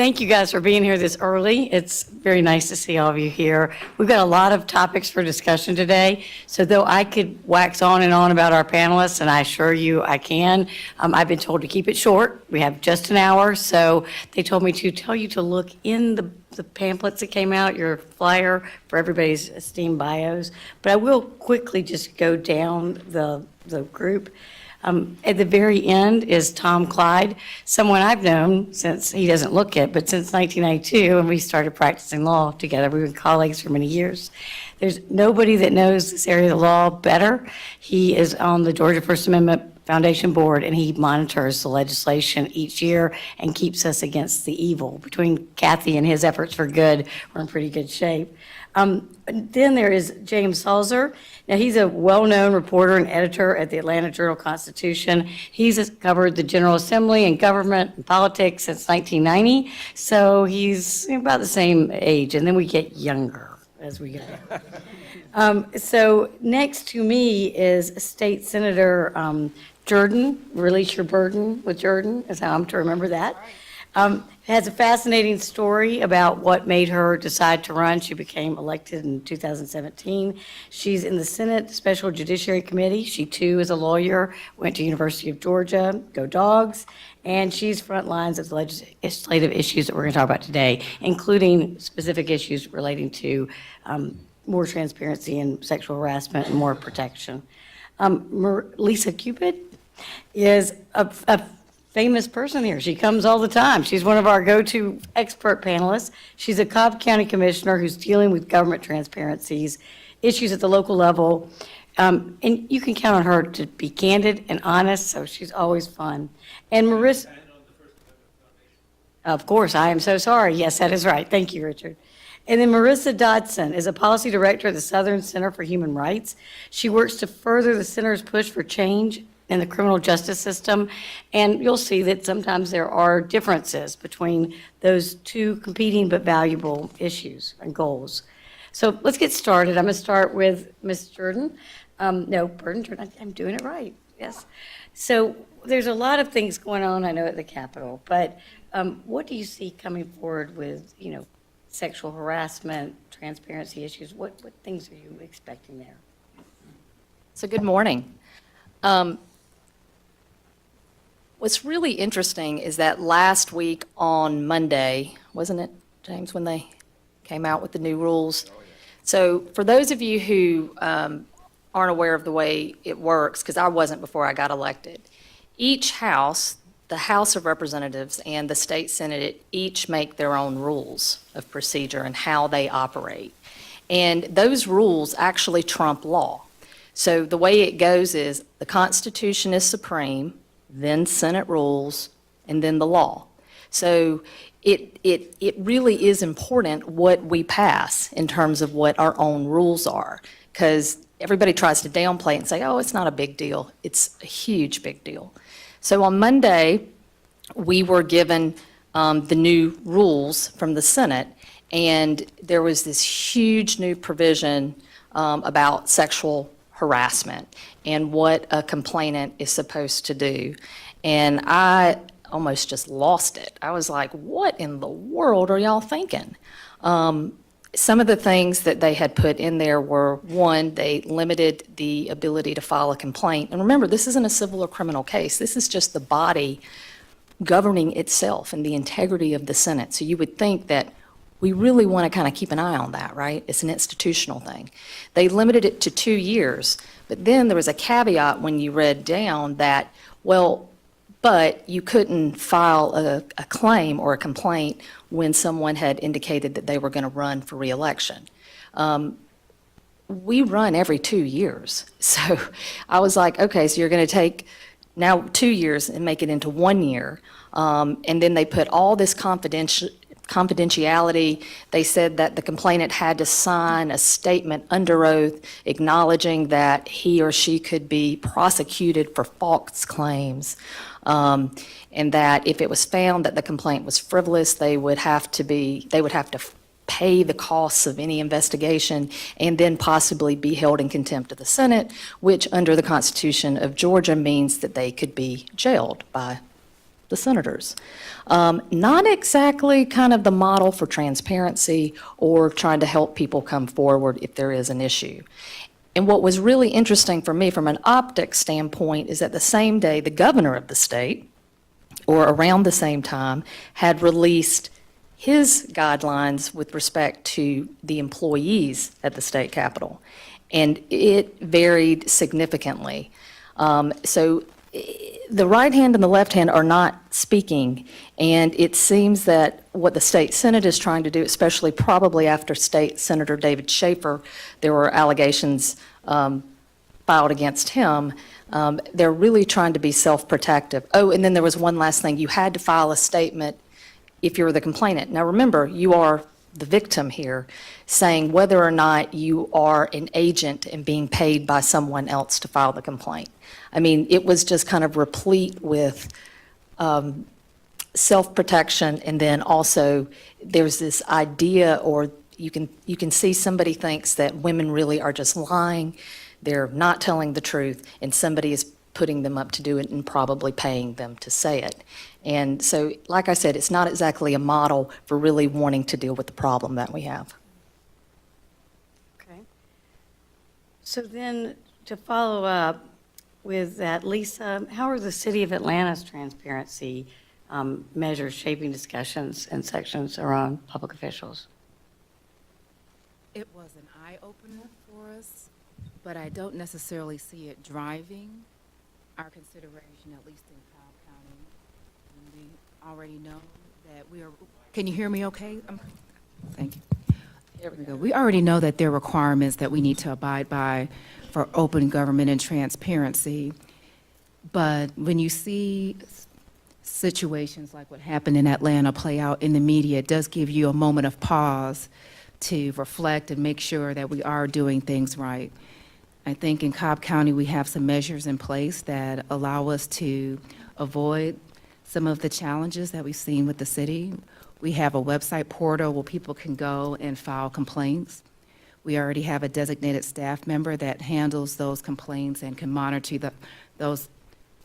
Thank you guys for being here this early. It's very nice to see all of you here. We've got a lot of topics for discussion today. So though I could wax on and on about our panelists, and I assure you I can, I've been told to keep it short. We have just an hour. So they told me to tell you to look in the pamphlets that came out, your flyer for everybody's esteemed bios. But I will quickly just go down the group. At the very end is Tom Clyde, someone I've known since, he doesn't look it, but since 1992, and we started practicing law together. We've been colleagues for many years. There's nobody that knows this area of the law better. He is on the Georgia First Amendment Foundation Board, and he monitors the legislation each year and keeps us against the evil. Between Kathy and his efforts for good, we're in pretty good shape. Then there is James Salzer. Now, he's a well-known reporter and editor at the Atlanta Journal-Constitution. He's covered the General Assembly and government and politics since 1990, so he's about the same age, and then we get younger as we go. So next to me is State Senator Jordan. Release your burden with Jordan is how I'm to remember that. Has a fascinating story about what made her decide to run. She became elected in 2017. She's in the Senate Special Judiciary Committee. She too is a lawyer, went to University of Georgia, go Dogs, and she's front lines of the legislative issues that we're going to talk about today, including specific issues relating to more transparency and sexual harassment and more protection. Lisa Cupid is a famous person here. She comes all the time. She's one of our go-to expert panelists. She's a Cobb County Commissioner who's dealing with government transparencies, issues at the local level, and you can count on her to be candid and honest, so she's always fun. And Marissa, of course, I am so sorry. Yes, that is right. Thank you, Richard. And then Marissa Dodson is a policy director at the Southern Center for Human Rights. She works to further the center's push for change in the criminal justice system, and you'll see that sometimes there are differences between those two competing but valuable issues and goals. So let's get started. I'm going to start with Ms. Jordan. Jordan, I'm doing it right, yes. So there's a lot of things going on, I know, at the Capitol, but what do you see coming forward with, sexual harassment, transparency issues? What things are you expecting there? So good morning. What's really interesting is that last week on Monday, wasn't it, James, when they came out with the new rules? Oh, yeah. So for those of you who aren't aware of the way it works, because I wasn't before I got elected, each house, the House of Representatives and the State Senate, each make their own rules of procedure and how they operate. And those rules actually trump law. So the way it goes is the Constitution is supreme, then Senate rules, and then the law. So it really is important what we pass in terms of what our own rules are, because everybody tries to downplay it and say, oh, it's not a big deal. It's a huge big deal. So on Monday, we were given the new rules from the Senate, and there was this huge new provision about sexual harassment and what a complainant is supposed to do. And I almost just lost it. I was like, what in the world are y'all thinking? Some of the things that they had put in there were, one, they limited the ability to file a complaint. And remember, this isn't a civil or criminal case. This is just the body governing itself and the integrity of the Senate. So you would think that we really want to kind of keep an eye on that, right? It's an institutional thing. They limited it to 2 years, but then there was a caveat when you read down that, well, but you couldn't file a claim or a complaint when someone had indicated that they were going to run for re-election. We run every 2 years. So I was like, okay, so you're going to take now 2 years and make it into 1 year. And then they put all this confidentiality. They said that the complainant had to sign a statement under oath acknowledging that he or she could be prosecuted for false claims, and that if it was found that the complaint was frivolous, they would have to pay the costs of any investigation and then possibly be held in contempt of the Senate, which under the Constitution of Georgia means that they could be jailed by the the senators. Not exactly kind of the model for transparency or trying to help people come forward if there is an issue. And what was really interesting for me from an optics standpoint is that the same day the governor of the state, or around the same time, had released his guidelines with respect to the employees at the state capitol. And it varied significantly. The right hand and the left hand are not speaking, and it seems that what the state senate is trying to do, especially probably after State Senator David Schaefer, there were allegations filed against him. They're really trying to be self-protective. Oh, and then there was one last thing. You had to file a statement if you're the complainant. Now remember, you are the victim here, saying whether or not you are an agent and being paid by someone else to file the complaint. I mean, it was just kind of replete with self-protection, and then also there's this idea, or you can see somebody thinks that women really are just lying, they're not telling the truth, and somebody is putting them up to do it and probably paying them to say it. And so, like I said, it's not exactly a model for really wanting to deal with the problem that we have. Okay. So then, to follow up with that, Lisa, how are the City of Atlanta's transparency measures shaping discussions and sections around public officials? It was an eye-opener for us, but I don't necessarily see it driving our consideration, at least in Cobb County. And we already know that we are, can you hear me okay? Thank you. There we go. We already know that there are requirements that we need to abide by for open government and transparency. But when you see situations like what happened in Atlanta play out in the media, it does give you a moment of pause to reflect and make sure that we are doing things right. I think in Cobb County, we have some measures in place that allow us to avoid some of the challenges that we've seen with the city. We have a website portal where people can go and file complaints. We already have a designated staff member that handles those complaints and can monitor those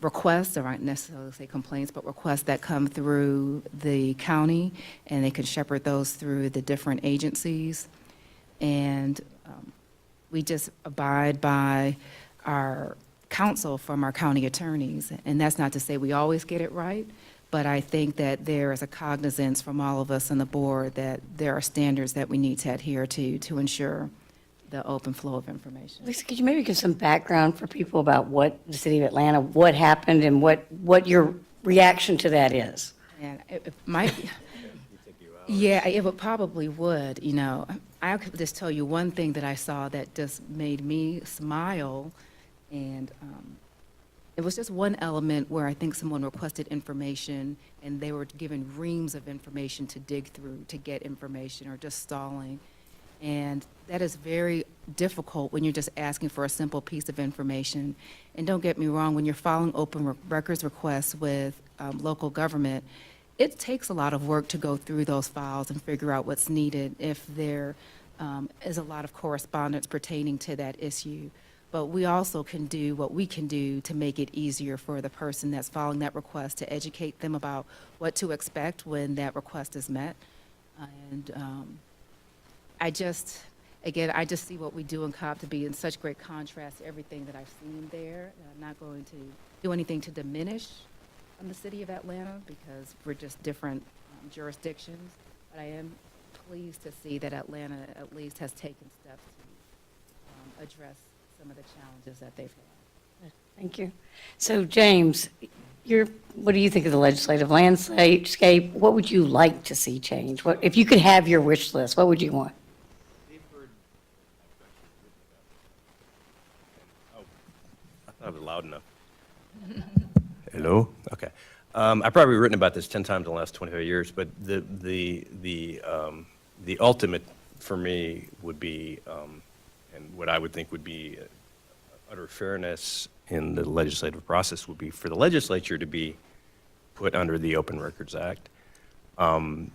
requests, or aren't necessarily say complaints, but requests that come through the county, and they can shepherd those through the different agencies. And we just abide by our counsel from our county attorneys. And that's not to say we always get it right, but I think that there is a cognizance from all of us on the board that there are standards that we need to adhere to ensure the open flow of information. Lisa, could you maybe give some background for people about what the City of Atlanta, what happened, and what your reaction to that is? And it might, yeah, it would probably would, you know. I could just tell you one thing that I saw that just made me smile, and it was just one element where I think someone requested information, and they were given reams of information to dig through to get information, or just stalling. And that is very difficult when you're just asking for a simple piece of information. And don't get me wrong, when you're filing open records requests with local government, it takes a lot of work to go through those files and figure out what's needed if there is a lot of correspondence pertaining to that issue. But we also can do what we can do to make it easier for the person that's filing that request, to educate them about what to expect when that request is met. And I just see what we do in Cobb to be in such great contrast to everything that I've seen there. I'm not going to do anything to diminish the city of Atlanta, because we're just different jurisdictions. But I am pleased to see that Atlanta at least has taken steps to address some of the challenges that they've had. Thank you. So, James, what do you think of the legislative landscape? What would you like to see change? What, if you could have your wish list, what would you want? I thought it was loud enough. Hello? Okay. I've probably written about this 10 times in the last 25 years, but the ultimate for me would be, and what I would think would be utter fairness in the legislative process, would be for the legislature to be put under the Open Records Act. And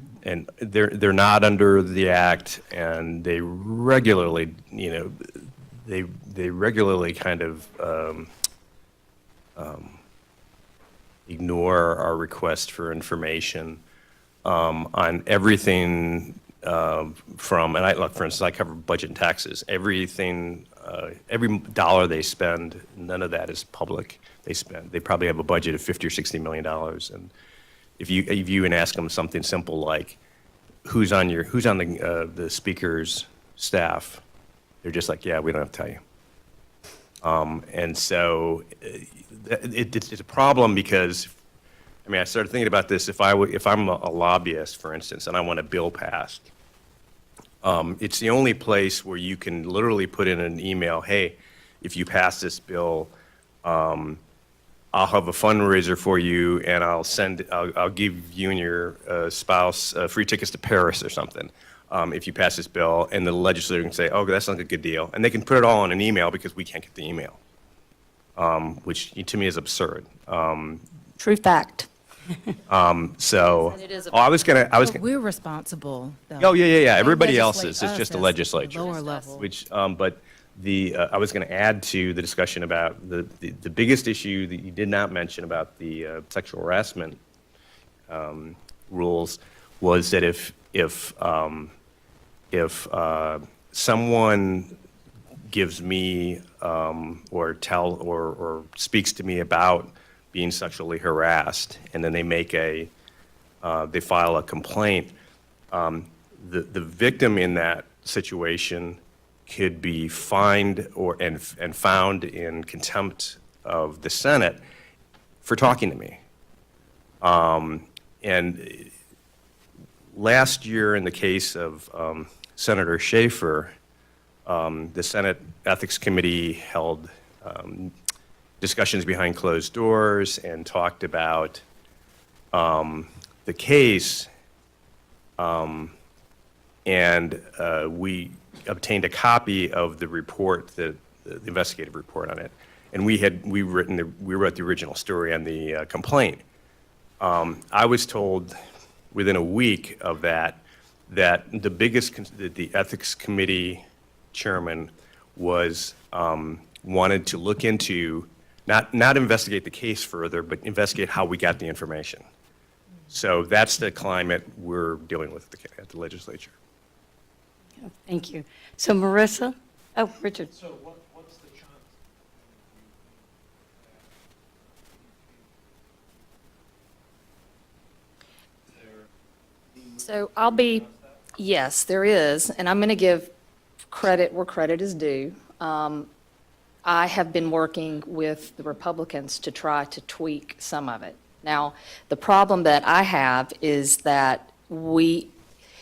they're not under the act, and they regularly, they regularly kind of ignore our request for information on everything from, and look, for instance, I cover budget and taxes. Everything, every dollar they spend, none of that is public. They probably have a budget of $50 or $60 million, and if you even ask them something simple like, who's on the speaker's staff, they're just like, yeah, we don't have to tell you. And so it's a problem because, I mean, I started thinking about this. If I'm a lobbyist, for instance, and I want a bill passed, it's the only place where you can literally put in an email, hey, if you pass this bill, I'll have a fundraiser for you, and I'll give you and your spouse free tickets to Paris or something if you pass this bill. And the legislator can say, oh, that sounds like a good deal. And they can put it all in an email because we can't get the email, which to me is absurd. True fact. So, And it is I was gonna, But we're responsible, though. oh, yeah. Everybody They else legislate is. It's us just the as legislature. Lower level. Which, but I was going to add to the discussion about the biggest issue that you did not mention about the sexual harassment rules was that if someone gives me or speaks to me about being sexually harassed, and then they file a complaint, the victim in that situation could be fined and found in contempt of the Senate for talking to me. And last year, in the case of Senator Schaefer, the Senate Ethics Committee held discussions behind closed doors and talked about the case, and we obtained a copy of the report, the investigative report on it, and we wrote the original story on the complaint. I was told within a week of that the ethics committee chairman wanted to look into, not investigate the case further, but investigate how we got the information. So that's the climate we're dealing with at the legislature. Thank you. So Marissa? Oh, Richard. So what's the chance? So yes, there is, and I'm going to give credit where credit is due. I have been working with the Republicans to try to tweak some of it. Now, the problem that I have is that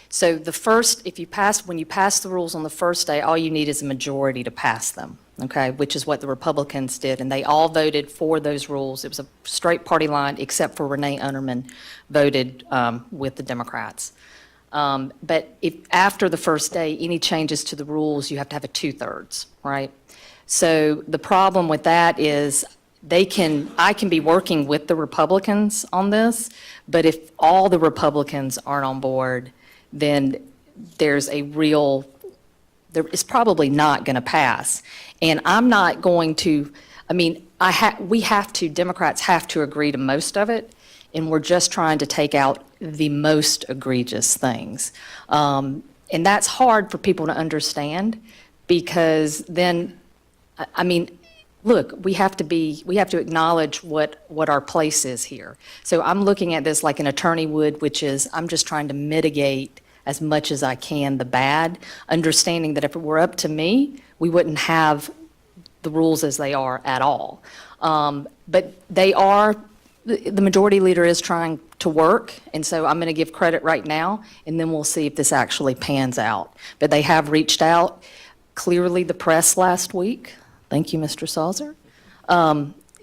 so when you pass the rules on the first day, all you need is a majority to pass them, okay, which is what the Republicans did, and they all voted for those rules. It was a straight party line, except for Renee Unterman voted with the Democrats. But if after the first day, any changes to the rules, you have to have a 2/3, right? So the problem with that is I can be working with the Republicans on this, but if all the Republicans aren't on board, then it's probably not going to pass. And I'm not going to, Democrats have to agree to most of it, and we're just trying to take out the most egregious things. And that's hard for people to understand, because then, look, we have to acknowledge what our place is here. So I'm looking at this like an attorney would, which is I'm just trying to mitigate as much as I can the bad, understanding that if it were up to me, we wouldn't have the rules as they are at all. But the majority leader is trying to work, and so I'm going to give credit right now, and then we'll see if this actually pans out. But they have reached out. Clearly, the press last week, thank you, Mr. Salzer,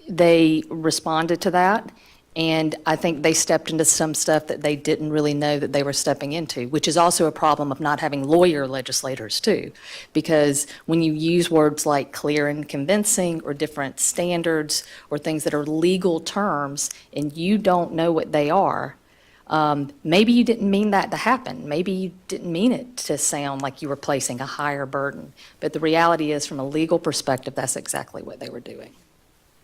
they responded to that, and I think they stepped into some stuff that they didn't really know that they were stepping into, which is also a problem of not having lawyer legislators too, because when you use words like clear and convincing or different standards or things that are legal terms and you don't know what they are, maybe you didn't mean that to happen. Maybe you didn't mean it to sound like you were placing a higher burden. But the reality is, from a legal perspective, that's exactly what they were doing.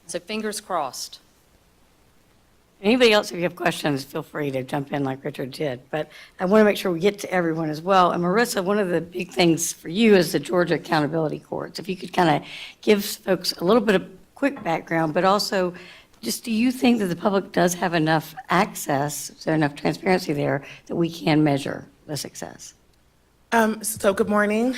So fingers crossed. Anybody else, if you have questions, feel free to jump in like Richard did. But I want to make sure we get to everyone as well. And Marissa, one of the big things for you is the Georgia Accountability Courts. If you could kind of give folks a little bit of quick background, but also just do you think that the public does have enough access, is there enough transparency there that we can measure the success? So good morning.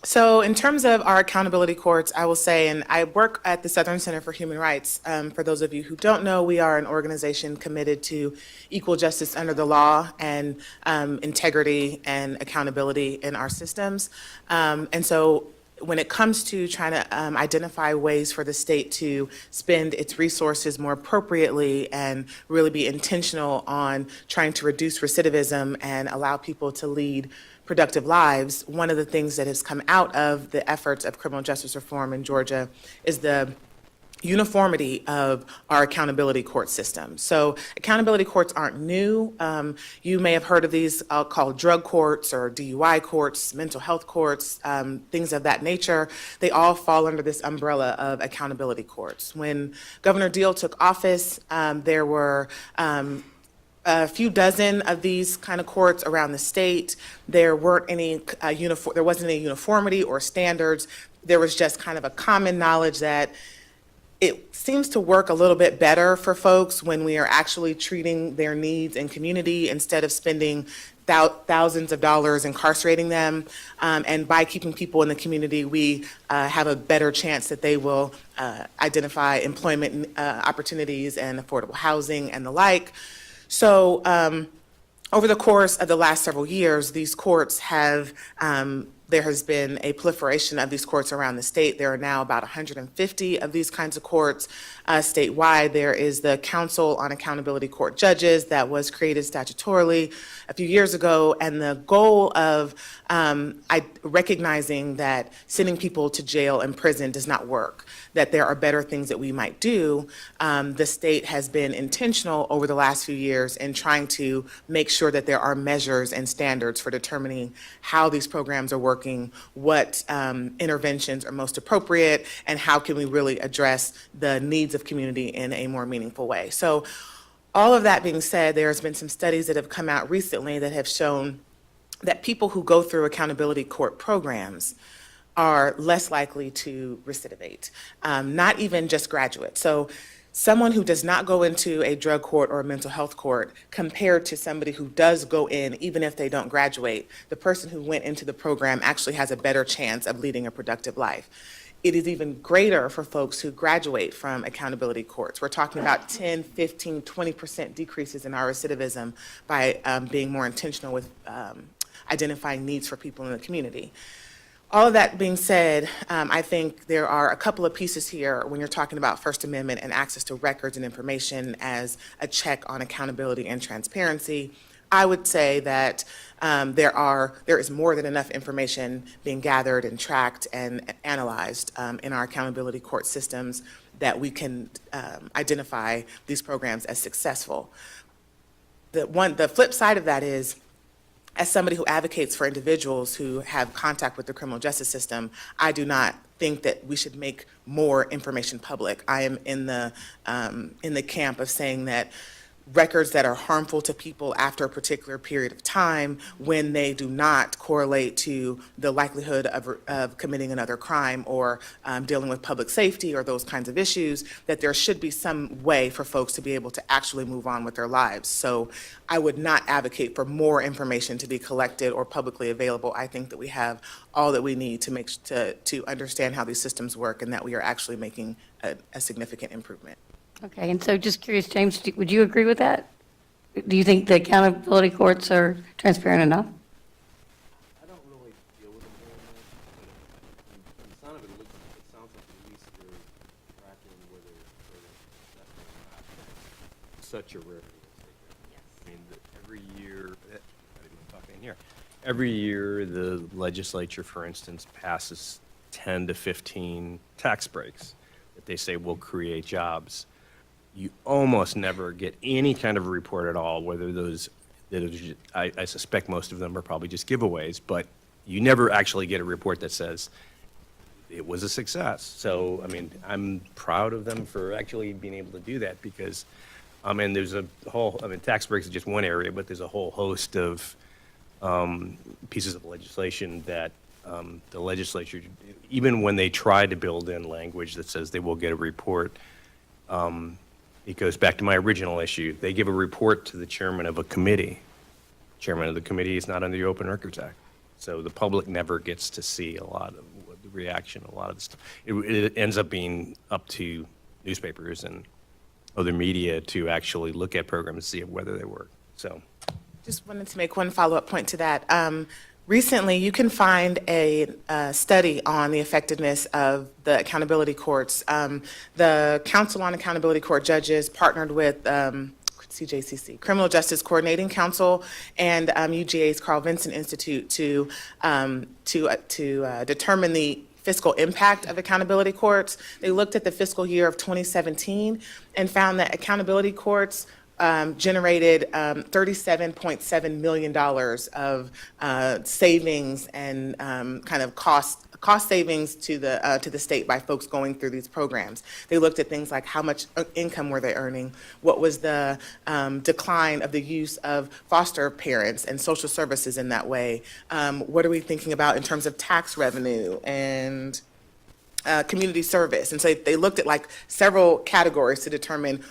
So in terms of our accountability courts, I will say, and I work at the Southern Center for Human Rights. For those of you who don't know, we are an organization committed to equal justice under the law and integrity and accountability in our systems. And so when it comes to trying to identify ways for the state to spend its resources more appropriately and really be intentional on trying to reduce recidivism and allow people to lead productive lives, one of the things that has come out of the efforts of criminal justice reform in Georgia is the uniformity of our accountability court system. So accountability courts aren't new. You may have heard of these called drug courts or DUI courts, mental health courts, things of that nature. They all fall under this umbrella of accountability courts. When Governor Deal took office, there were a few dozen of these kind of courts around the state. There weren't any there wasn't any uniformity or standards. There was just kind of a common knowledge that it seems to work a little bit better for folks when we are actually treating their needs in community instead of spending thousands of dollars incarcerating them. And by keeping people in the community, we have a better chance that they will identify employment opportunities and affordable housing and the like. So over the course of the last several years, these courts have, there has been a proliferation of these courts around the state. There are now about 150 of these kinds of courts statewide. There is the Council on Accountability Court Judges that was created statutorily a few years ago, and the goal of recognizing that sending people to jail and prison does not work, that there are better things that we might do. The state has been intentional over the last few years in trying to make sure that there are measures and standards for determining how these programs are working, what interventions are most appropriate, and how can we really address the needs of community in a more meaningful way. So all of that being said, there's been some studies that have come out recently that have shown that people who go through accountability court programs are less likely to recidivate, not even just graduates. So someone who does not go into a drug court or a mental health court compared to somebody who does go in, even if they don't graduate, the person who went into the program actually has a better chance of leading a productive life. It is even greater for folks who graduate from accountability courts. We're talking about 10, 15, 20% decreases in our recidivism by being more intentional with identifying needs for people in the community. All of that being said, I think there are a couple of pieces here when you're talking about First Amendment and access to records and information as a check on accountability and transparency. I would say that there is more than enough information being gathered and tracked and analyzed in our accountability court systems that we can identify these programs as successful. The flip side of that is, as somebody who advocates for individuals who have contact with the criminal justice system, I do not think that we should make more information public. I am in the camp of saying that records that are harmful to people after a particular period of time, when they do not correlate to the likelihood of committing another crime or dealing with public safety or those kinds of issues, that there should be some way for folks to be able to actually move on with their lives. So I would not advocate for more information to be collected or publicly available. I think that we have all that we need to understand how these systems work and that we are actually making a significant improvement. Okay, and so just curious, James, would you agree with that? Do you think the accountability courts are transparent enough? I don't really deal with them very much, but from the sound of it, it sounds like at least they're tracking whether that's such a rarity. I mean, every year, I didn't even talk in here. Every year, the legislature, for instance, passes 10 to 15 tax breaks that they say will create jobs. You almost never get any kind of report at all, whether those, I suspect most of them are probably just giveaways, but you never actually get a report that says it was a success. So, I mean, I'm proud of them for actually being able to do that, because And there's a whole, I mean, tax breaks is just one area, but there's a whole host of pieces of legislation that the legislature, even when they try to build in language that says they will get a report, it goes back to my original issue. They give a report to the chairman of a committee. Chairman of the committee is not under the Open Records Act. So the public never gets to see a lot of the reaction, a lot of the stuff. It ends up being up to newspapers and other media to actually look at programs and see whether they work. So, Just wanted to make one follow-up point to that. Recently, you can find a study on the effectiveness of the accountability courts. The Council on Accountability Court Judges partnered with CJCC, Criminal Justice Coordinating Council, and UGA's Carl Vinson Institute to determine the fiscal impact of accountability courts. They looked at the fiscal year of 2017 and found that accountability courts generated $37.7 million of savings and kind of cost savings to the state by folks going through these programs. They looked at things like how much income were they earning, what was the decline of the use of foster parents and social services in that way, what are we thinking about in terms of tax revenue and community service. And so they looked at like several categories to determine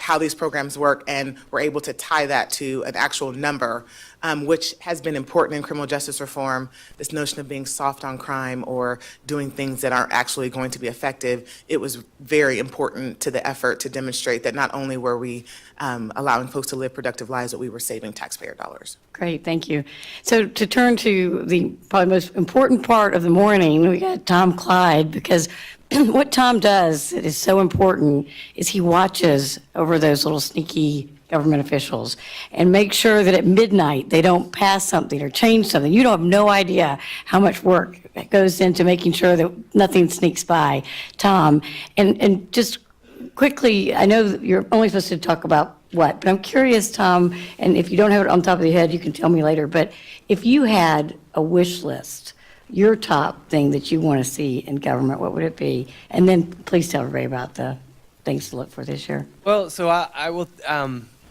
how these programs work, and were able to tie that to an actual number, which has been important in criminal justice reform, this notion of being soft on crime or doing things that aren't actually going to be effective. It was very important to the effort to demonstrate that not only were we allowing folks to live productive lives, but we were saving taxpayer dollars. Great, thank you. So to turn to the probably most important part of the morning, we got Tom Clyde, because what Tom does that is so important is he watches over those little sneaky government officials and makes sure that at midnight they don't pass something or change something. You don't have no idea how much work goes into making sure that nothing sneaks by, Tom. And just quickly, I know that you're only supposed to talk about what, but I'm curious, Tom, and if you don't have it on top of your head, you can tell me later, but if you had a wish list, your top thing that you want to see in government, what would it be? And then please tell everybody about the things to look for this year. Well, so I will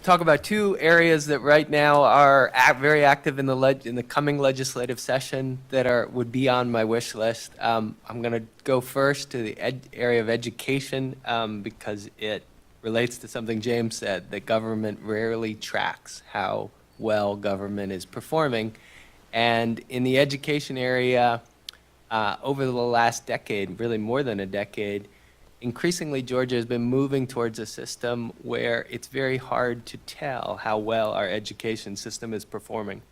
talk about two areas that right now are very active in the coming legislative session that would be on my wish list. I'm going to go first to the area of education because it relates to something James said, that government rarely tracks how well government is performing. And in the education area, over the last decade, really more than a decade, increasingly Georgia has been moving towards a system where it's very hard to tell how well our education system is performing.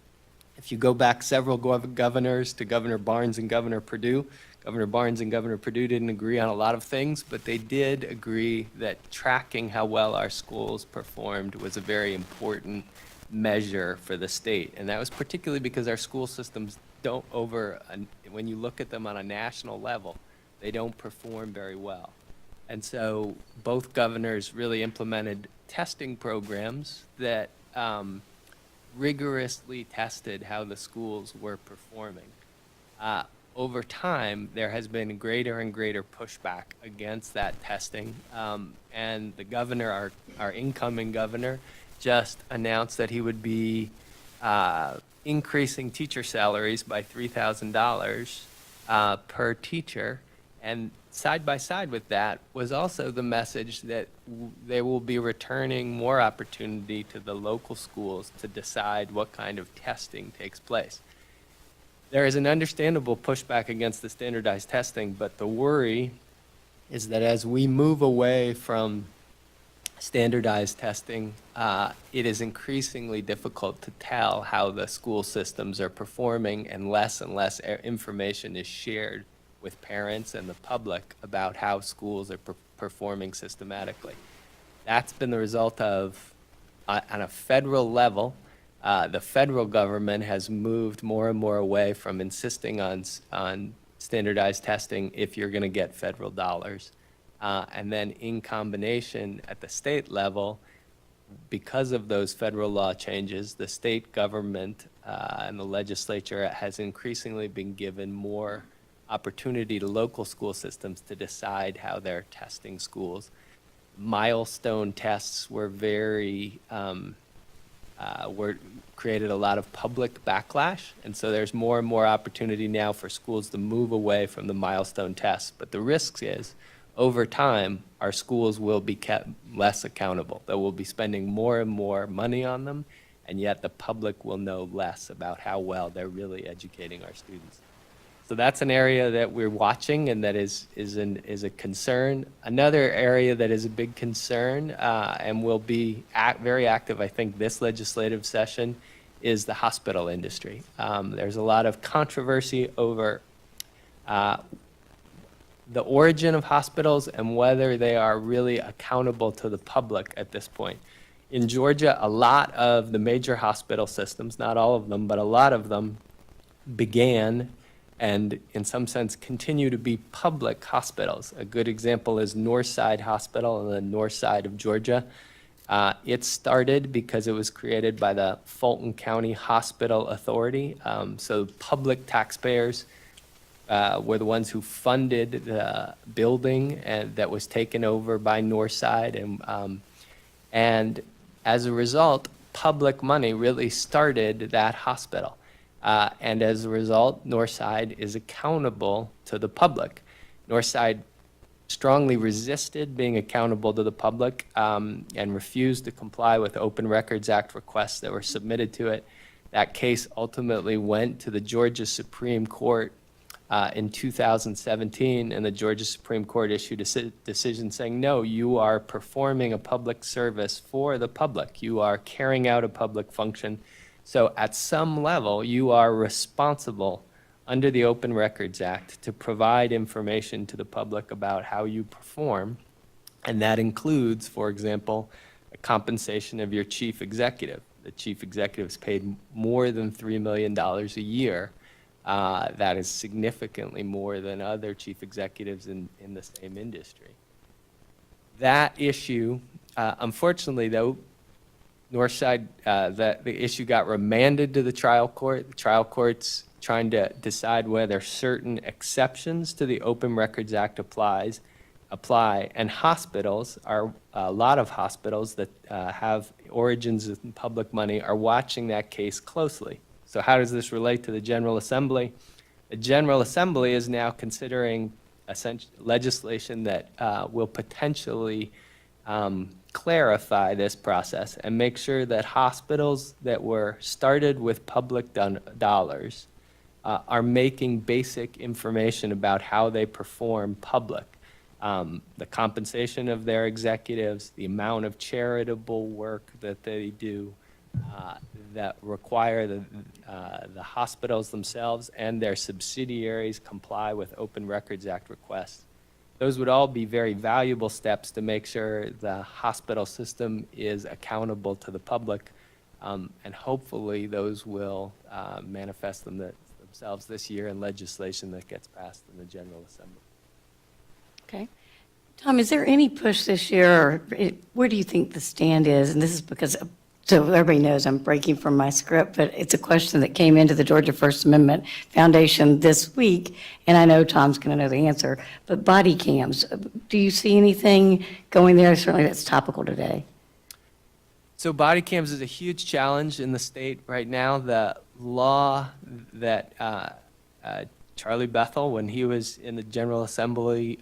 If you go back several governors to Governor Barnes and Governor Perdue, Governor Barnes and Governor Perdue didn't agree on a lot of things, but they did agree that tracking how well our schools performed was a very important measure for the state. And that was particularly because our school systems don't when you look at them on a national level, they don't perform very well. And so both governors really implemented testing programs that rigorously tested how the schools were performing. Over time, there has been greater and greater pushback against that testing. And the governor, our incoming governor, just announced that he would be increasing teacher salaries by $3,000 per teacher. And side by side with that was also the message that they will be returning more opportunity to the local schools to decide what kind of testing takes place. There is an understandable pushback against the standardized testing, but the worry is that as we move away from standardized testing, it is increasingly difficult to tell how the school systems are performing, and less information is shared with parents and the public about how schools are performing systematically. That's been the result of, on a federal level, the federal government has moved more and more away from insisting on standardized testing if you're going to get federal dollars. And then in combination at the state level, because of those federal law changes, the state government and the legislature has increasingly been given more opportunity to local school systems to decide how they're testing schools. milestone tests were created a lot of public backlash, and so there's more and more opportunity now for schools to move away from the milestone tests. But the risk is, over time, our schools will be kept less accountable. They will be spending more and more money on them, and yet the public will know less about how well they're really educating our students. So that's an area that we're watching and that is a concern. Another area that is a big concern and will be very active, I think, this legislative session is the hospital industry. There's a lot of controversy over the origin of hospitals and whether they are really accountable to the public at this point. In Georgia, a lot of the major hospital systems, not all of them, but a lot of them began and in some sense continue to be public hospitals. A good example is Northside Hospital on the north side of Georgia. It started because it was created by the Fulton County Hospital Authority. So public taxpayers were the ones who funded the building and that was taken over by Northside. And as a result, public money really started that hospital. And as a result, Northside is accountable to the public. Northside strongly resisted being accountable to the public and refused to comply with Open Records Act requests that were submitted to it. That case ultimately went to the Georgia Supreme Court in 2017, and the Georgia Supreme Court issued a decision saying, no, you are performing a public service for the public. You are carrying out a public function. So at some level, you are responsible under the Open Records Act to provide information to the public about how you perform. And that includes, for example, a compensation of your chief executive. The chief executive is paid more than $3 million a year. That is significantly more than other chief executives in the same industry. That issue, unfortunately, though, Northside, the issue got remanded to the trial court. The trial court's trying to decide whether certain exceptions to the Open Records Act apply, and hospitals are, a lot of hospitals that have origins in public money are watching that case closely. So how does this relate to the General Assembly? The General Assembly is now considering legislation that will potentially clarify this process and make sure that hospitals that were started with public dollars are making basic information about how they perform public. The compensation of their executives, the amount of charitable work that they do, that require the hospitals themselves and their subsidiaries comply with Open Records Act requests. Those would all be very valuable steps to make sure the hospital system is accountable to the public, and hopefully those will manifest themselves this year in legislation that gets passed in the General Assembly. Okay. Tom, is there any push this year, or where do you think the stand is? And this is because, so everybody knows I'm breaking from my script, but it's a question that came into the Georgia First Amendment Foundation this week, and I know Tom's going to know the answer, but body cams, do you see anything going there? Certainly that's topical today. So body cams is a huge challenge in the state right now. The law that Charlie Bethel, when he was in the General Assembly,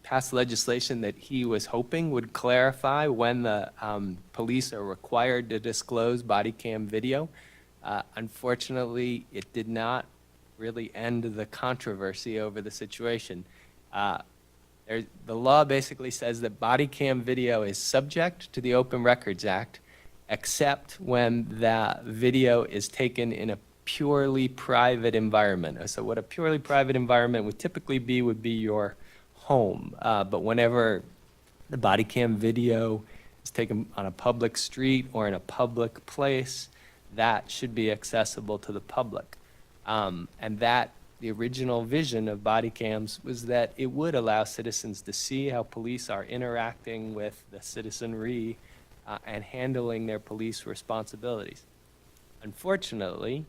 passed legislation that he was hoping would clarify when the police are required to disclose body cam video. Unfortunately, it did not really end the controversy over the situation. The law basically says that body cam video is subject to the Open Records Act, except when the video is taken in a purely private environment. So what a purely private environment would typically be would be your home. But whenever the body cam video is taken on a public street or in a public place, that should be accessible to the public. And that, the original vision of body cams was that it would allow citizens to see how police are interacting with the citizenry and handling their police responsibilities. Unfortunately,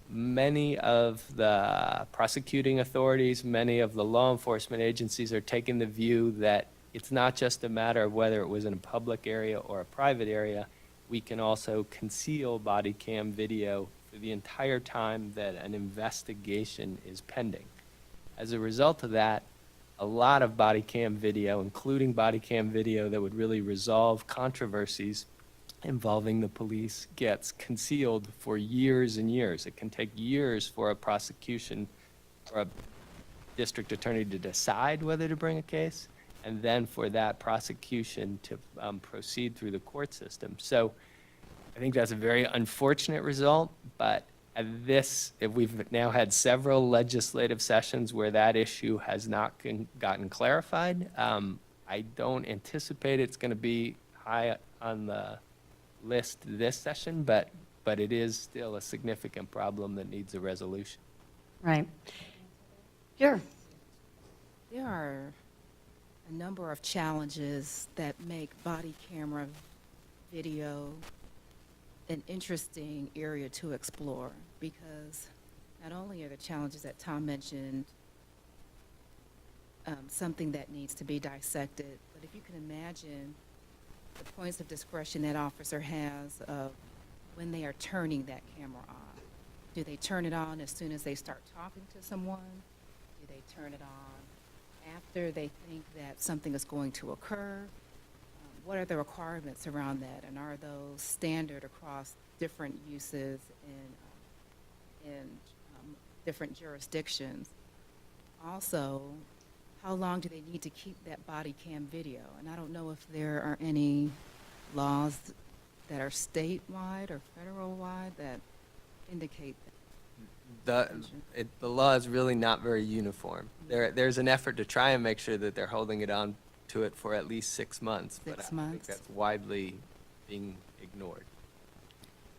many of the prosecuting authorities, many of the law enforcement agencies are taking the view that it's not just a matter of whether it was in a public area or a private area. We can also conceal body cam video for the entire time that an investigation is pending. As a result of that, a lot of body cam video, including body cam video that would really resolve controversies involving the police, gets concealed for years and years. It can take years for a prosecution or a district attorney to decide whether to bring a case, and then for that prosecution to proceed through the court system. So I think that's a very unfortunate result, but if we've now had several legislative sessions where that issue has not gotten clarified. I don't anticipate it's going to be high on the list this session, but it is still a significant problem that needs a resolution. Right. Sure. There are a number of challenges that make body camera video an interesting area to explore, because not only are the challenges that Tom mentioned something that needs to be dissected, but if you can imagine the points of discretion that officer has of when they are turning that camera on. Do they turn it on as soon as they start talking to someone? Do they turn it on after they think that something is going to occur? What are the requirements around that, and are those standard across different uses in different jurisdictions? Also, how long do they need to keep that body cam video? And I don't know if there are any laws that are statewide or federal-wide that indicate that. The law is really not very uniform. There's an effort to try and make sure that they're holding it on to it for at least 6 months. But I 6 think months. that's widely being ignored.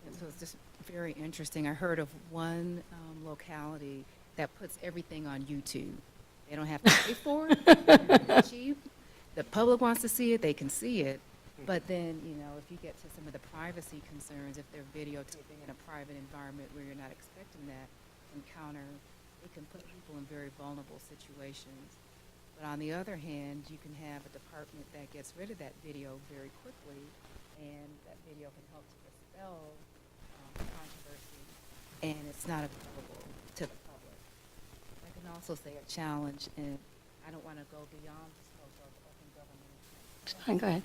And so it's just very interesting. I heard of one locality that puts everything on YouTube. They don't have to pay for it. It's cheap. The public wants to see it, they can see it. But then, if you get to some of the privacy concerns, if they're videotaping in a private environment where you're not expecting that encounter, it can put people in very vulnerable situations. But on the other hand, you can have a department that gets rid of that video very quickly, and that video can help to dispel controversy, and it's not available to the public. I can also say a challenge, and I don't want to go beyond the scope of open government. Fine, go ahead.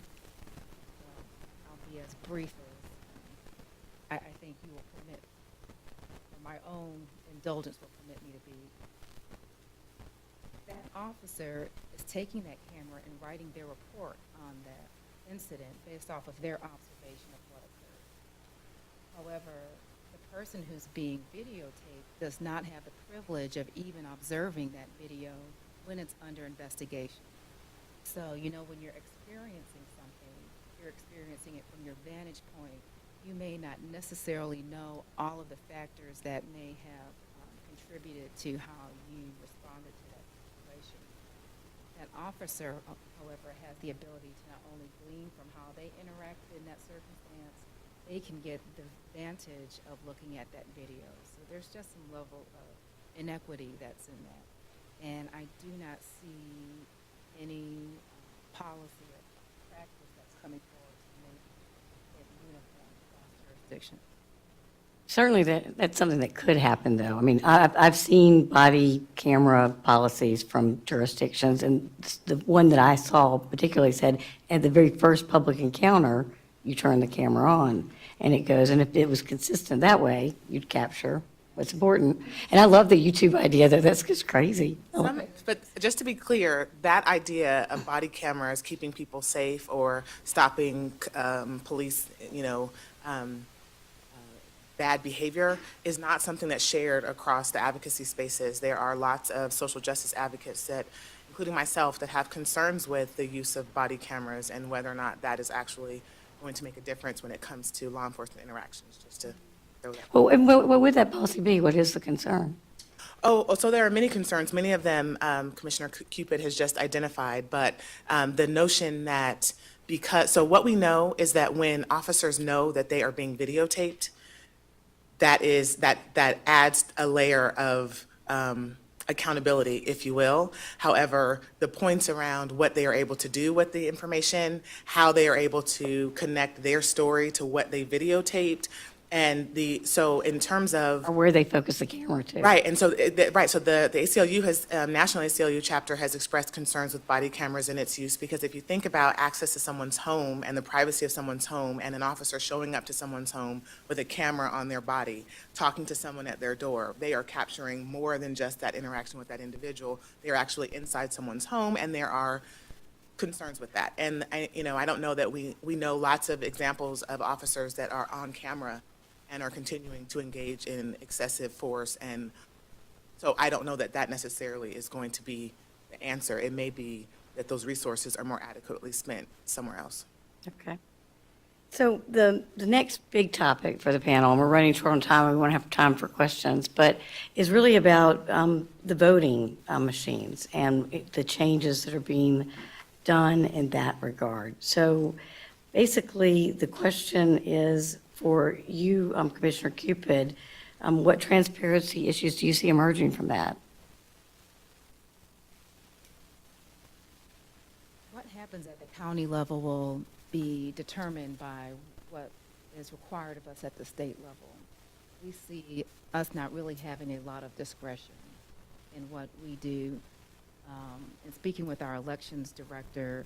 I'll be as brief as I think you will permit, or my own indulgence will permit me to be. That officer is taking that camera and writing their report on that incident based off of their observation of what occurred. However, the person who's being videotaped does not have the privilege of even observing that video when it's under investigation. So, when you're experiencing something, you're experiencing it from your vantage point. You may not necessarily know all of the factors that may have contributed to how you responded to that situation. That officer, however, has the ability to not only glean from how they interacted in that circumstance, they can get the advantage of looking at that video. So there's just some level of inequity that's in that. And I do not see any policy or practice that's coming forward to make it uniform across jurisdictions. Certainly, that's something that could happen, though. I mean, I've seen body camera policies from jurisdictions, and the one that I saw particularly said, at the very first public encounter, you turn the camera on, and it goes, and if it was consistent that way, you'd capture what's important. And I love the YouTube idea, though. That's just crazy. But just to be clear, that idea of body cameras keeping people safe or stopping police, bad behavior is not something that's shared across the advocacy spaces. There are lots of social justice advocates that, including myself, that have concerns with the use of body cameras and whether or not that is actually going to make a difference when it comes to law enforcement interactions, just to throw that. Well, and what would that policy be? What is the concern? So there are many concerns. Many of them Commissioner Cupid has just identified, but the notion that so what we know is that when officers know that they are being videotaped, that adds a layer of accountability, if you will. However, the points around what they are able to do with the information, how they are able to connect their story to what they videotaped, and so in terms of Or where they focus the camera to. right, and so, so the ACLU has, National ACLU chapter has expressed concerns with body cameras and its use, because if you think about access to someone's home and the privacy of someone's home, and an officer showing up to someone's home with a camera on their body, talking to someone at their door, they are capturing more than just that interaction with that individual. They are actually inside someone's home, and there are concerns with that. And I don't know that we know lots of examples of officers that are on camera and are continuing to engage in excessive force. And so I don't know that that necessarily is going to be the answer. It may be that those resources are more adequately spent somewhere else. Okay. So the next big topic for the panel, and we're running short on time, we won't have time for questions, but is really about the voting machines and the changes that are being done in that regard. So basically, the question is for you, Commissioner Cupid, what transparency issues do you see emerging from that? What happens at the county level will be determined by what is required of us at the state level. We see us not really having a lot of discretion in what we do. And speaking with our elections director,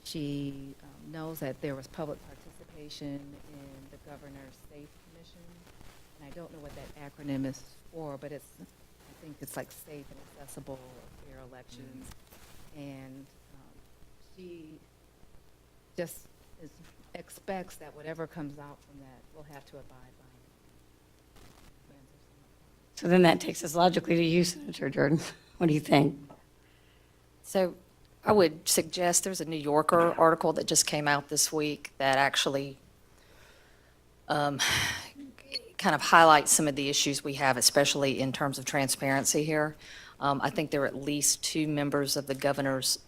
she knows that there was public participation in the Governor's Safe Commission. And I don't know what that acronym is for, but I think it's like safe and accessible fair elections. And she just expects that whatever comes out from that, we'll have to abide by. So then that takes us logically to you, Senator Jordan. What do you think? So I would suggest there's a New Yorker article that just came out this week that actually kind of highlights some of the issues we have, especially in terms of transparency here. I think there are at least 2 members of the governor's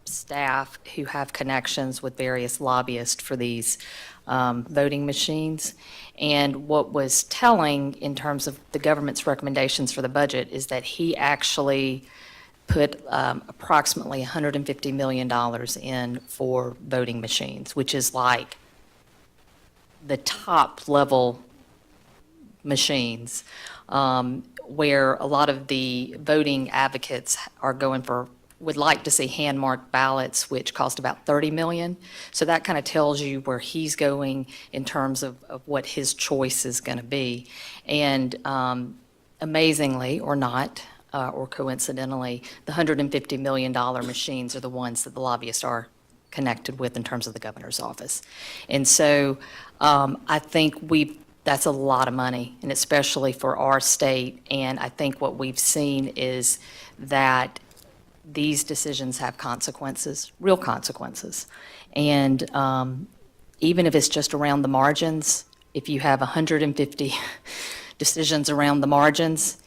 staff who have connections with various lobbyists for these voting machines. And what was telling in terms of the government's recommendations for the budget is that he actually put approximately $150 million in for voting machines, which is like the top level machines, where a lot of the voting advocates are would like to see hand-marked ballots, which cost about $30 million. So that kind of tells you where he's going in terms of what his choice is going to be. And amazingly, or not, or coincidentally, the $150 million machines are the ones that the lobbyists are connected with in terms of the governor's office. And so I think that's a lot of money, and especially for our state. And I think what we've seen is that these decisions have consequences, real consequences. And even if it's just around the margins, if you have 150 decisions around the margins,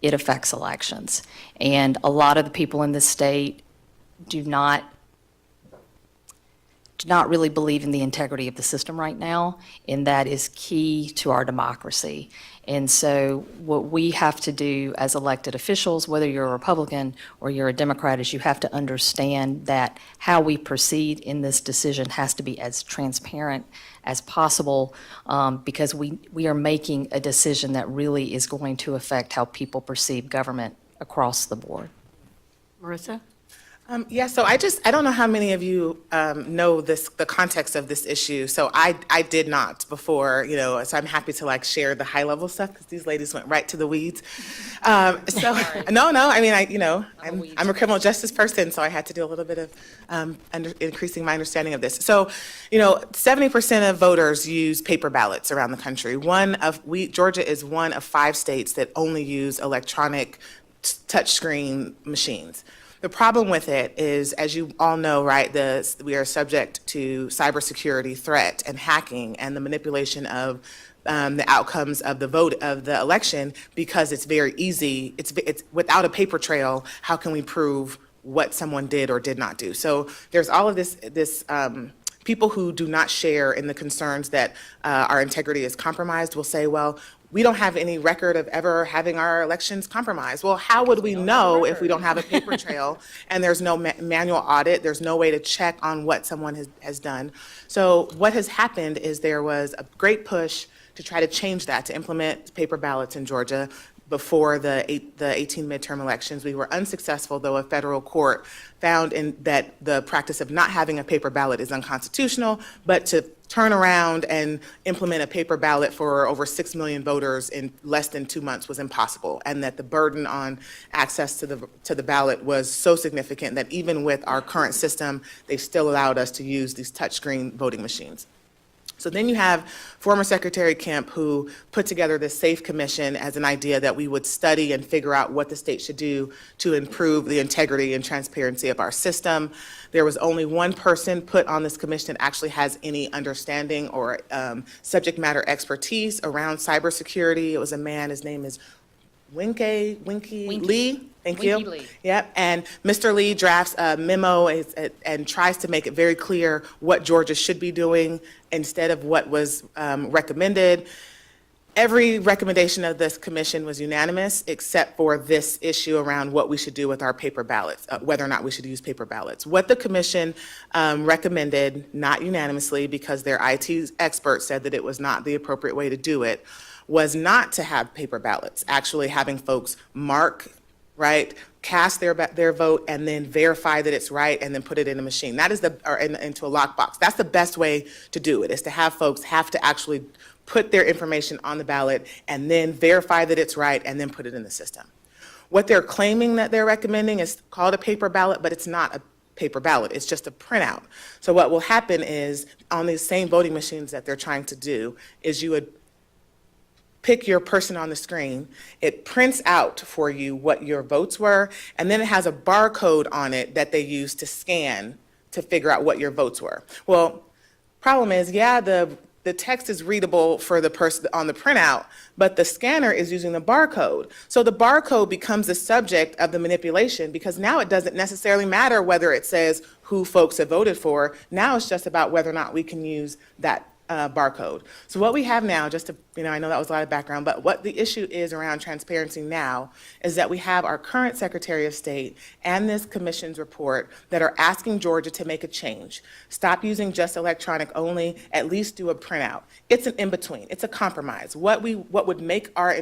it affects elections. And a lot of the people in this state do not really believe in the integrity of the system right now, and that is key to our democracy. And so what we have to do as elected officials, whether you're a Republican or you're a Democrat, is you have to understand that how we proceed in this decision has to be as transparent as possible, because we are making a decision that really is going to affect how people perceive government across the board. Marissa? Yeah, so I don't know how many of you know the context of this issue. So I did not before, so I'm happy to share the high level stuff because these ladies went right to the weeds. No, I mean, I'm a criminal justice person, so I had to do a little bit of increasing my understanding of this. So, 70% of voters use paper ballots around the country. Georgia is one of 5 states that only use electronic touchscreen machines. The problem with it is, as you all know, right, we are subject to cybersecurity threat and hacking and the manipulation of the outcomes of the vote of the election, because it's very easy. It's without a paper trail. How can we prove what someone did or did not do? So there's all of this people who do not share in the concerns that our integrity is compromised will say, well, we don't have any record of ever having our elections compromised. Well, how would we know if we don't have a paper trail and there's no manual audit, there's no way to check on what someone has done? So what has happened is there was a great push to try to change that, to implement paper ballots in Georgia before the 18 midterm elections. We were unsuccessful, though a federal court found that the practice of not having a paper ballot is unconstitutional, but to turn around and implement a paper ballot for over 6 million voters in less than 2 months was impossible, and that the burden on access to the ballot was so significant that even with our current system, they still allowed us to use these touchscreen voting machines. So then you have former Secretary Kemp, who put together this SAFE Commission as an idea that we would study and figure out what the state should do to improve the integrity and transparency of our system. There was only one person put on this commission that actually has any understanding or subject matter expertise around cybersecurity. It was a man, his name is Winky Lee. Thank you. Winky Lee. Yep, and Mr. Lee drafts a memo and tries to make it very clear what Georgia should be doing instead of what was recommended. Every recommendation of this commission was unanimous, except for this issue around what we should do with our paper ballots, whether or not we should use paper ballots. What the commission recommended, not unanimously, because their IT experts said that it was not the appropriate way to do it, was not to have paper ballots, actually having folks mark, right, cast their vote, and then verify that it's right, and then put it in a machine. That is into a lockbox. That's the best way to do it, is to have folks have to actually put their information on the ballot and then verify that it's right, and then put it in the system. What they're claiming that they're recommending is called a paper ballot, but it's not a paper ballot. It's just a printout. So what will happen is, on these same voting machines that they're trying to do, is you would pick your person on the screen, it prints out for you what your votes were, and then it has a barcode on it that they use to scan to figure out what your votes were. Well, problem is, yeah, the text is readable for the person on the printout, but the scanner is using the barcode. So the barcode becomes the subject of the manipulation, because now it doesn't necessarily matter whether it says who folks have voted for. Now it's just about whether or not we can use that barcode. So what we have now, just to, I know that was a lot of background, but what the issue is around transparency now is that we have our current Secretary of State and this commission's report that are asking Georgia to make a change. Stop using just electronic only, at least do a printout. It's an in-between, it's a compromise. What would make our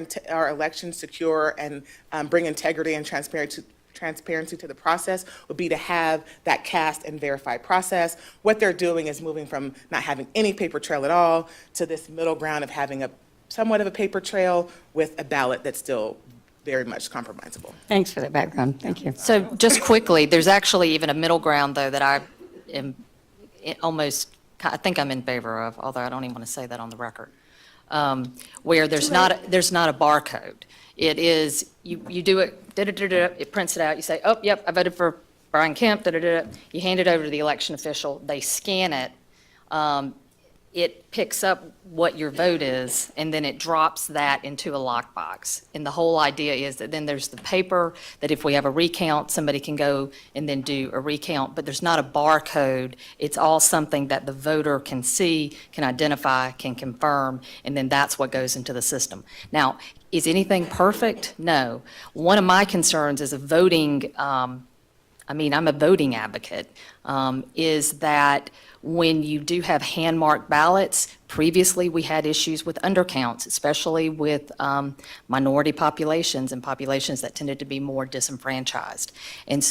elections secure and bring integrity and transparency to the process would be to have that cast and verify process. What they're doing is moving from not having any paper trail at all to this middle ground of having somewhat of a paper trail with a ballot that's still very much compromisable. Thanks for that background. Thank you. So just quickly, there's actually even a middle ground, though, that I am I think I'm in favor of, although I don't even want to say that on the record, where there's not a barcode. It is, you do it, it prints it out, you say, oh, yep, I voted for Brian Kemp, you hand it over to the election official, they scan it, it picks up what your vote is, and then it drops that into a lockbox. And the whole idea is that then there's the paper, that if we have a recount, somebody can go and then do a recount, but there's not a barcode. It's all something that the voter can see, can identify, can confirm, and then that's what goes into the system. Now, is anything perfect? No. One of my concerns as a voting, I'm a voting advocate, is that when you do have hand-marked ballots, previously we had issues with undercounts, especially with minority populations and populations that tended to be more disenfranchised. And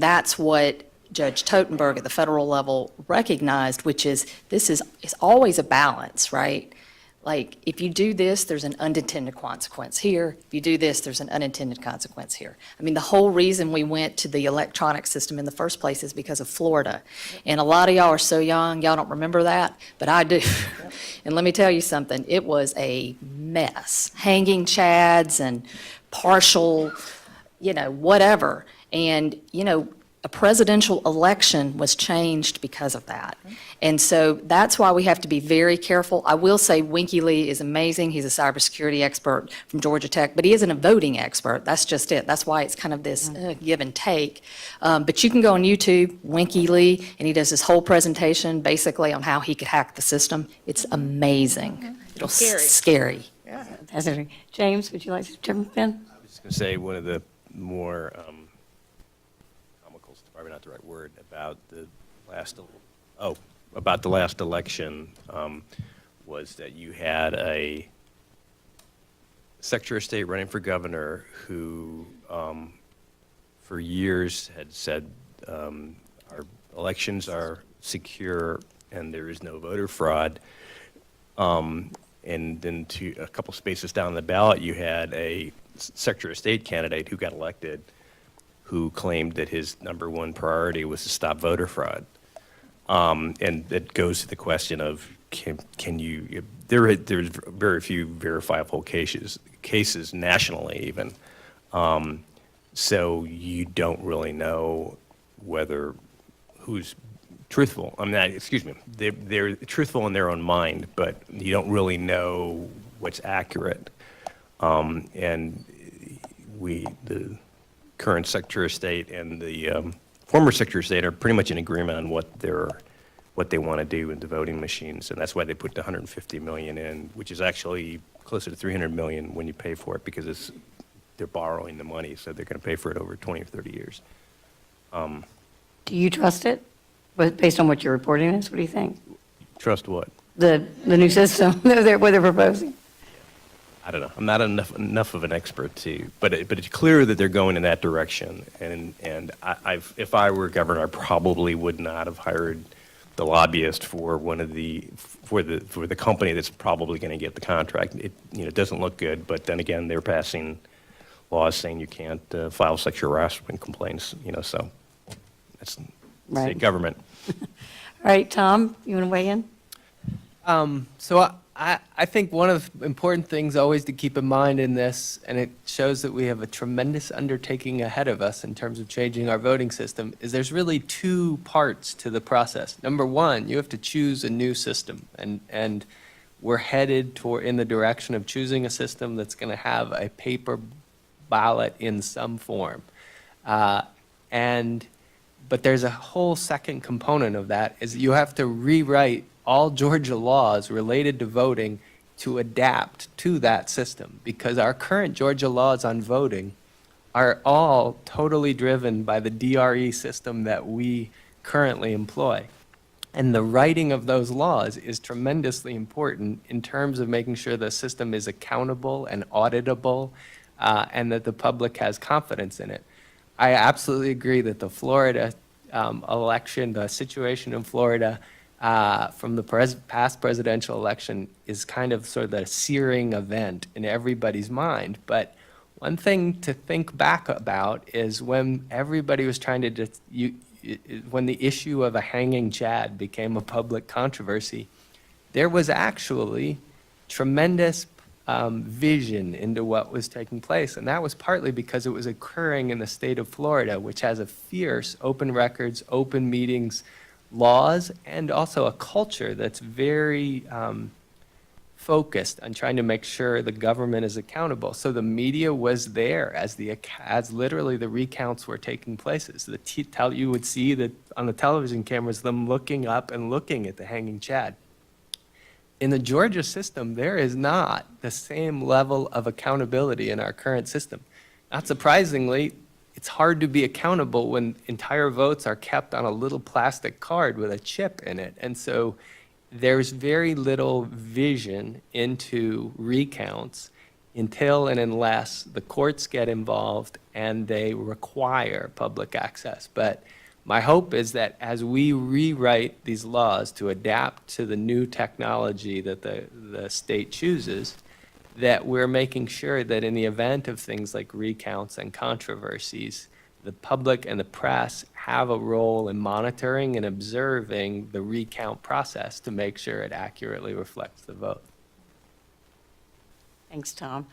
that's what Judge Totenberg at the federal level recognized, which is this is always a balance, right? Like, if you do this, there's an unintended consequence here. If you do this, there's an unintended consequence here. The whole reason we went to the electronic system in the first place is because of Florida. And a lot of y'all are so young, y'all don't remember that, but I do. And let me tell you something, it was a mess. Hanging chads and partial, whatever. And, a presidential election was changed because of that. And so that's why we have to be very careful. I will say Winky Lee is amazing. He's a cybersecurity expert from Georgia Tech, but he isn't a voting expert. That's just it. That's why it's kind of this give and take. But you can go on YouTube, Winky Lee, and he does this whole presentation basically on how he could hack the system. It's amazing. It's scary. Yeah. That's it. James, would you like to jump in? I was just going to say, one of the more comical, is probably not the right word, about the last election was that you had a Secretary of State running for governor who, for years, had said our elections are secure and there is no voter fraud. And then a couple spaces down the ballot, you had a Secretary of State candidate who got elected who claimed that his number one priority was to stop voter fraud. And that goes to the question of can you, there's very few verifiable cases nationally even. So you don't really know whether who's truthful. Excuse me, they're truthful in their own mind, but you don't really know what's accurate. And the current Secretary of State and the former Secretary of State are pretty much in agreement on what they want to do with the voting machines, and that's why they put the $150 million in, which is actually closer to $300 million when you pay for it, because they're borrowing the money, so they're going to pay for it over 20 or 30 years. Do you trust it? But based on what you're reporting is, what do you think? Trust what? The new system what they're proposing? I don't know. I'm not enough of an expert but it's clear that they're going in that direction. And if I were governor, I probably would not have hired the lobbyist for the company that's probably going to get the contract. It doesn't look good, but then again, they're passing laws saying you can't file sexual harassment complaints. So that's Right. state government. All right, Tom, you want to weigh in? So I think one of the important things always to keep in mind in this, and it shows that we have a tremendous undertaking ahead of us in terms of changing our voting system, is there's really two parts to the process. Number one, you have to choose a new system, and we're headed in the direction of choosing a system that's going to have a paper ballot in some form. But there's a whole second component of that, is you have to rewrite all Georgia laws related to voting to adapt to that system, because our current Georgia laws on voting are all totally driven by the DRE system that we currently employ. And the writing of those laws is tremendously important in terms of making sure the system is accountable and auditable, and that the public has confidence in it. I absolutely agree that the Florida election, the situation in Florida from the past presidential election is kind of sort of the searing event in everybody's mind. But one thing to think back about is when everybody was trying to, when the issue of a hanging Chad became a public controversy, there was actually tremendous vision into what was taking place. And that was partly because it was occurring in the state of Florida, which has a fierce open records, open meetings laws, and also a culture that's very focused on trying to make sure the government is accountable. So the media was there as literally the recounts were taking place. So you would see that on the television cameras, them looking up and looking at the hanging Chad. In the Georgia system, there is not the same level of accountability in our current system. Not surprisingly, it's hard to be accountable when entire votes are kept on a little plastic card with a chip in it. And so there's very little vision into recounts until and unless the courts get involved and they require public access. But my hope is that as we rewrite these laws to adapt to the new technology that the state chooses, that we're making sure that in the event of things like recounts and controversies, the public and the press have a role in monitoring and observing the recount process to make sure it accurately reflects the vote. Thanks, Tom.